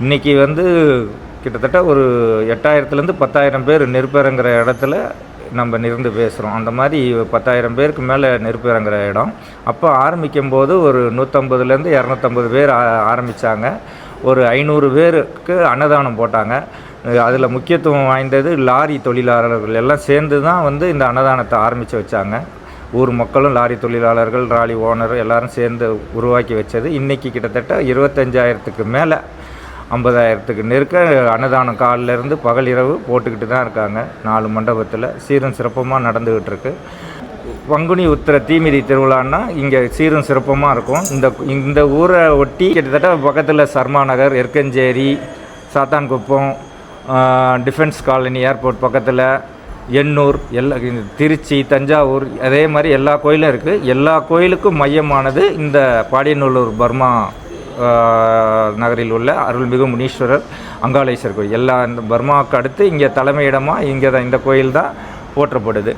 இன்றைக்கி வந்து கிட்டத்தட்ட ஒரு 8000லேருந்து 10,000 பேர் நெருப்பு இடத்துல நம்ம நிறுந்து பேசுகிறோம். அந்த மாதிரி 10,000 பேருக்கு மேலே நெருப்பு இறங்குற இடம். அப்போ ஆரம்பிக்கும்போது ஒரு 150லேருந்து 250 பேர் ஆரம்பித்தாங்க. ஒரு 500 பேருக்கு அன்னதானம் போட்டாங்க. அதில் முக்கியத்துவம் வாய்ந்தது லாரி தொழிலாளர்கள் எல்லாம் சேர்ந்து தான் வந்து இந்த அன்னதானத்தை ஆரம்பித்து வச்சாங்க. ஊர் மக்களும் லாரி தொழிலாளர்கள், லாரி ஓனர் எல்லோரும் சேர்ந்து உருவாக்கி வச்சது. இன்றைக்கி கிட்டத்தட்ட 25,000க்கு மேலே 50,000த்துக்கு நெருக்க அன்னதானம் காலிலேருந்து பகல் இரவு போட்டுக்கிட்டு தான் இருக்காங்க. 4 மண்டபத்தில் சீரும் சிறப்பமாக நடந்துக்கிட்டு இருக்கு. பங்குனி உத்திர தீமிதி திருவிழான்னா இங்கே சீரும் சிறப்பமாக இருக்கும். இந்த ஊரை ஒட்டி கிட்டத்தட்ட பக்கத்தில் சர்மா நகர், எர்க்கஞ்சேரி, சாத்தான்குப்பம், டிஃபென்ஸ் காலனி ஏர்போர்ட் பக்கத்தில், எண்ணூர், திருச்சி, தஞ்சாவூர், அதே மாதிரி எல்லா கோயிலும் இருக்குது. எல்லா கோயிலுக்கும் மையமானது இந்த பாடியநல்லூர் பர்மா நகரில் உள்ள அருள்மிகு முனீஸ்வரர் அங்காளேஸ்வரர் கோயில். இந்த பர்மாவுக்கு அடுத்து இங்கே தலைமையிடமாக இங்கே தான் இந்த கோயில் தான் போற்றப்படுது.